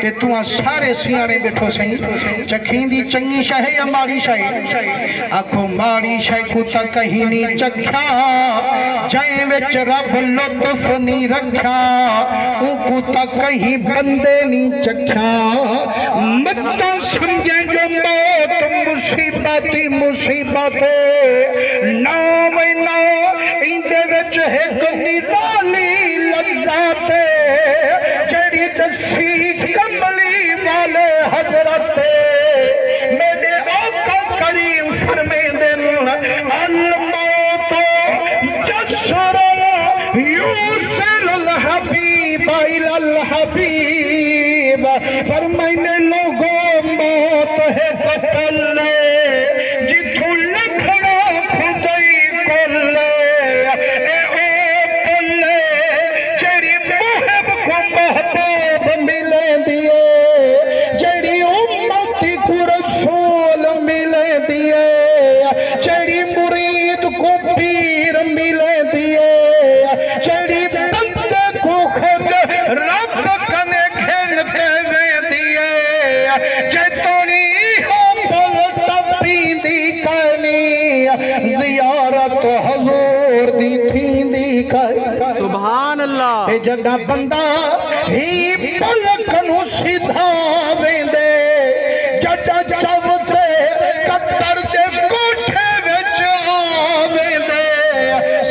کہ تو سارے سیانے بیٹھو سہی چکھیں دی چنگی شاہ یا ماڑی شاہ آکھو ماڑی شاہ کو تا کہیں نہیں چکھا جائیں وچ رب لطف نہیں رکھا او کو تا کہیں بندے نہیں چکھا متوں سمجھے جو موت مصیبتی مصیبت نا وینا اندے وچ ہے کنی رالی لذات جڑی دسی کملی والے حضرت میرے آقا کریم فرمیندن الموت جسر یوصل الحبیب الى الحبیب فرمائنے لوگوں موت ہے تپلے جتھو لکھنا خدای کلے اے او پلے جڑی محب کو محبوب ملے دیے جڑی امتی کو رسول ملے دیے جڑی مرید کو پیر ملے دیے جڑی بندے کو خود رب کنے کھن کہوے دیے جتنی زیارت حضور دی تھیندی کھائی سبحان اللہ تے جڑا بندہ ہی پلکنو سیدھا ویندے جڑا چوتے کٹر دے کوٹھے وچ آویندے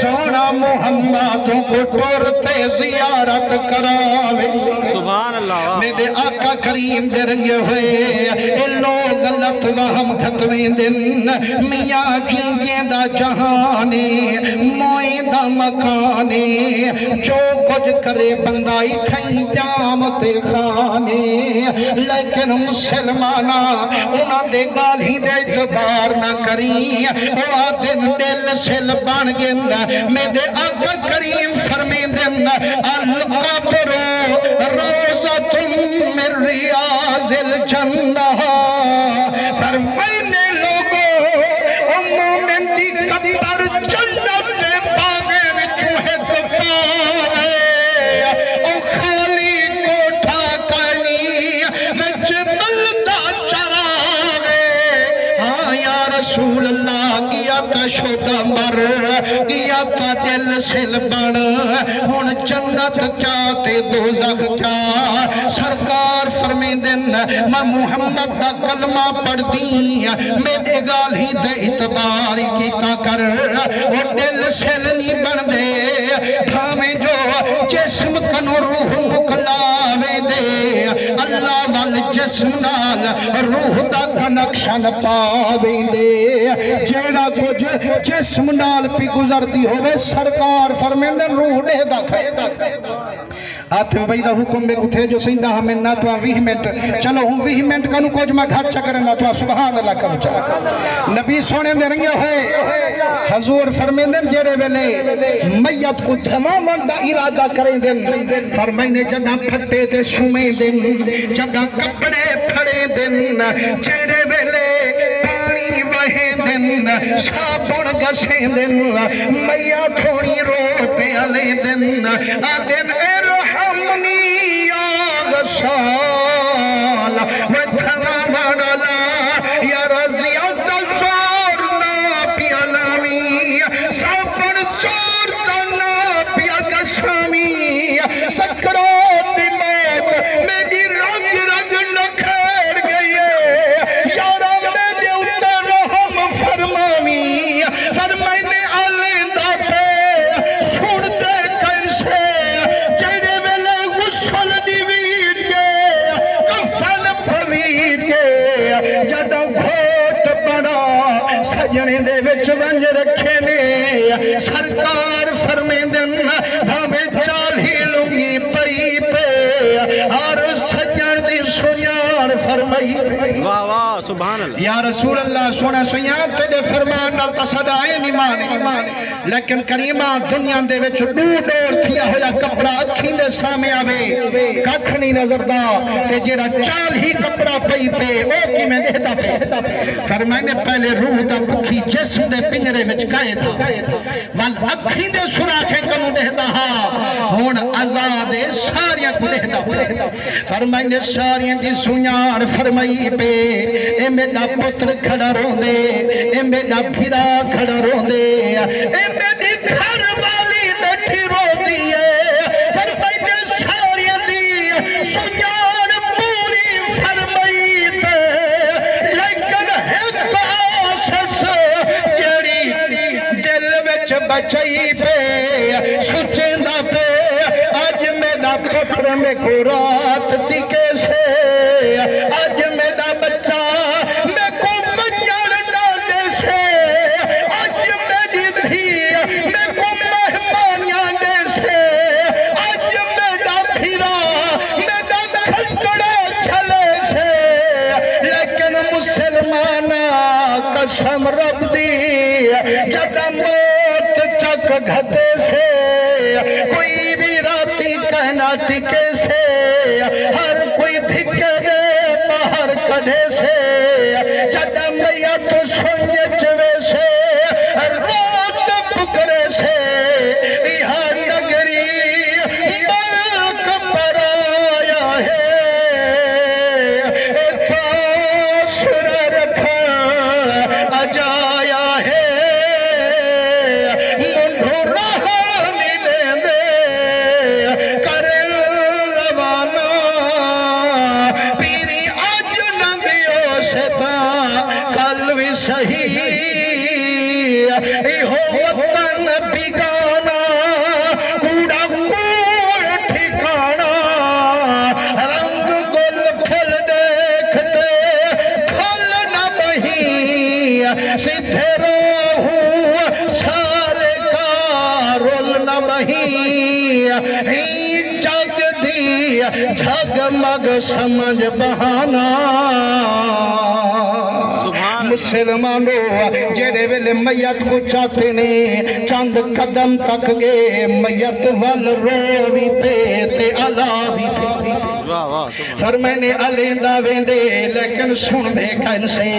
سونا محمد کو ٹرتے زیارت کراوے سبحان اللہ میرے آقا کریم دے رنگے ہوئے اے لوگ غلط وہم کھتویں دن میاں جیگیں دا جہانے موئیں دا مکانے جو کچھ کرے بندائی تھیں جامت خانے لیکن مسلمانہ انہاں دے گالی دے اعتبار نہ کریں وہ دن دل سل بن گن میرے آقا کریم فرمین دن القبر روزۃ من ریاض الجنہ فرمائنے لوگوں مومن دی قبر جنت باغے وچوں ایک پاوے او خالی کوٹھا کانی وچ بلدا چراوے ہاں یا رسول اللہ گیا تا شودا مر گیا تا دل سل بن ہن جنت کیا تے دوزخ کیا سرکار فرمیندن میں محمد دا کلمہ پڑھ دی میرے گالی دے اعتبار کیتا کر وہ دل سل نہیں بن دے بھامیں جو جسم کنو روح مکلاوے دے اللہ وال جسم نال روح دا کنکشن پاوے دے جیڑا کچھ جسم نال پی گزر دی ہوئے سرکار فرمیندن روح دے دا کھائے آتے بھائی دا حکم میں کتھے جو سیندہ ہمیں نہ تو 20 منٹ چلو ہوں 20 منٹ کنو کچھ میں گھٹ چکرے نہ تو سبحان اللہ کرو چاہ نبی سونے دے رنگے ہوئے حضور فرمیندن جیڑے ویلے میت کو تماما دا ارادہ کریں دن فرمائنے جگہ پھٹے دے شمیں دن جگہ کپڑے پھڑے دن جیڑے ویلے پانی وہیں دن شابن گسیں دن میاں تھوڑی روتے علی دن آدن ارحمنی یا غسال وتماما لا یا رضیت زورنا پی علامی سابن زورتنا پی گسامی سکرات موت میری رگ رگ نکھیر گئی ہے یارا میرے اتر رحم فرمامی فرمائنے آلیندہ پہ سن دے کیسے جیڑے ویلے غسل دیویج گے کفن پھویج گے جدہ گھوٹ بڑا سجنے دے وچ ونج رکھے نے سرکار فرمیندن ہمیں چالی لنگی پئی پہ اور سجن دی سنیار فرمائی پئی واہ واہ سبحان اللہ یا رسول اللہ سونا سیاں تیرے فرمان نال تصدا نہیں مانے لیکن کریمہ دنیا دے وچ ڈور تھیا ہویا کپڑا اکھیں دے سامنے آوے ککھ نہیں نظر دا تے جڑا چال ہی کپڑا پئی پے او کی میں دہدا پے فرمائے نے پہلے روح دا پکھی جسم دے پنجرے وچ کائے تھا وال اکھیں دے سوراخے کنوں دہدا ہون آزاد ساریاں کو دہدا فرمائے نے ساریاں دی سنیان فرمائی پے اے میرا پتر کھڑا رو دے اے میرا پھرا کھڑا رو دے اے میری گھر والی بیٹھی رو دیئے فرمائی نے ساریاں دی سنیان پوری فرمائی پے لیکن ایک آسس جیڑی دل وچ بچائی پے سچیں دا پے آج میرا پتر میں کو رات ٹکے سے آج میرا بچہ میں کو بچار ڈالے سے آج میری دھی میں کو مہمان آنے سے آج میرا پھرا میرا کھٹڑا چھلے سے لیکن مسلمانہ قسم رب دی جڑا موت چک گھتے سے کوئی بھی راتی کہنا ٹکے سے ہر کوئی دھکے دے باہر کڑھے سے جڑا میا تو سنجے چوے سے روت پکرے سے یہاں نگری ملک پر آیا ہے اتھا سر رکھا اجایا ہے منڈھو رہانی لے دے کرن روانہ پیری آج نہ دیو شیطان کل بھی صحیح ایہو وطن بیگانا کوڑا کوڑ ٹھکانا رنگ گل پھل دیکھتے پھل نہ بہی سدھے روحو سالے کا رول نہ بہی ہی جگ دی جھگ مگ سمجھ بہانا مسلمانوں جڑے ویلے میت کو چاہتے نے چند قدم تک گے میت وال روی پے تے علاوی پے واہ واہ فرمائنے علیندہ ویندے لیکن سن دے کن سے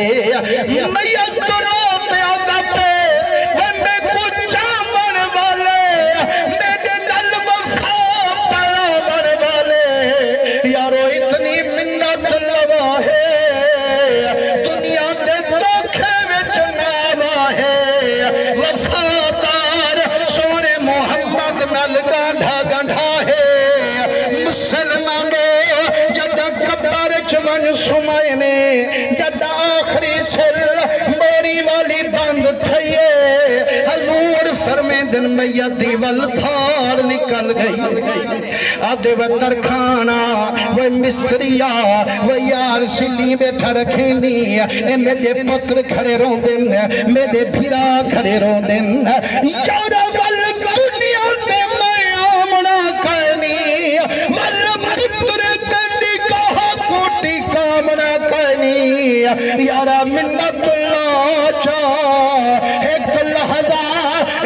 میت روتے آدھا پے وہ میں کو چامن والے میرے نل وفا پڑامن والے یارو اتنی منت لوا ہے دنیا دے دوکھے وچ ناوا ہے وفادار سونے محمد نل گانڈھا گانڈھا ہے مسلمانوں جدہ قبر چون سمائنے جدہ آخری سل موری والی بند تھئیے حضور فرمے دن میت دیول پھاڑ نکل گئی آدھے وہ ترکھانا وہ مستریا وہ یار سلی بیٹھا رکھینی اے میرے پتر کھڑے رون دن میرے بھیرا کھڑے رون دن یارا وال دنیا تے میں آمنا کہنی وال پتر تنی کہا کوٹی کامنا کہنی یارا منت اللہ چاہ ایک لحظہ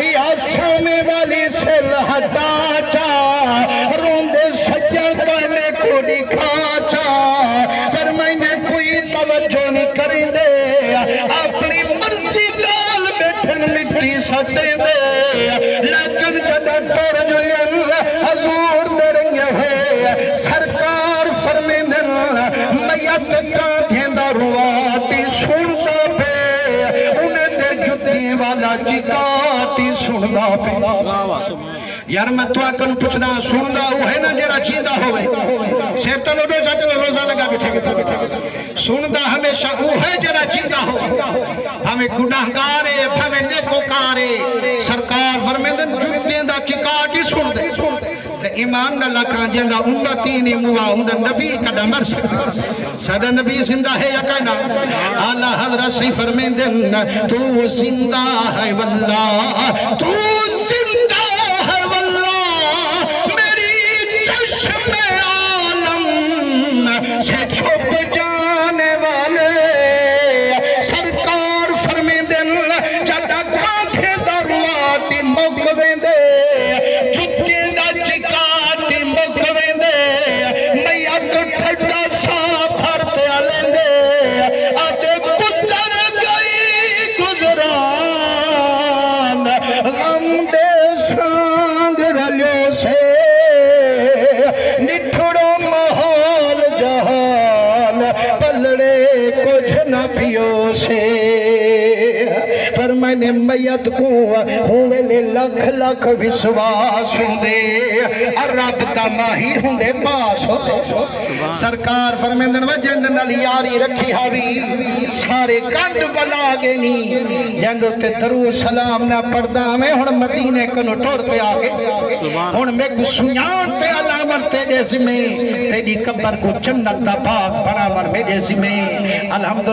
یا سامے والی سے لہٹا چاہ روندے سجن کرنے کو دکھا چاہ فرمائنے کوئی توجہ نہیں کریں دے اپنی مرضی ڈال بیٹھن مٹی سٹیں دے لیکن جدہ توڑ جلین حضور درنگے ہوئے سرکار فرمیندن میت کا دھیندہ رواٹی سنتا پہ انہیں دے جتی والا چکاٹی سنتا پہ واہ واہ سبحان یار میں تو آکن پچھدا سندا وہ ہے نا جڑا چیندہ ہوئے سیرتا لوڈو جاتے لوگ روزہ لگا بچھے گتا سندا ہمیشہ وہ ہے جڑا چیندہ ہوئے ہمیں گناہگارے ہمیں نیکوکارے سرکار فرمیندن جتیں دا کی کاٹی سن دے ایمان اللہ کان جندہ امتی نے موا اندہ نبی کڑا مر سکتا سادہ نبی زندہ ہے یا کہنا اعلیٰ حضرت سی فرمیندن تو زندہ ہے واللہ تو زندہ ہے واللہ میری چشم عالم سے چھپ جانے پلڑے کچھ نہ پیو سے فرمانے میت کو ہوئے لے لکھ لکھ وشواس ہوں دے رب دا ماہی ہوں دے پاس ہوں دے سرکار فرمیندن وجند نال یاری رکھی ہاوی سارے کنڈ ولا گے نی جندو تے درو سلام نہ پڑھدا میں ہن مدینے کنو ٹورتے آگے ہن میں کو سنیان تے علامت تے جیسی میں تیری قبر کو جنت دا باغ بنا من میں جیسی میں الحمدللہ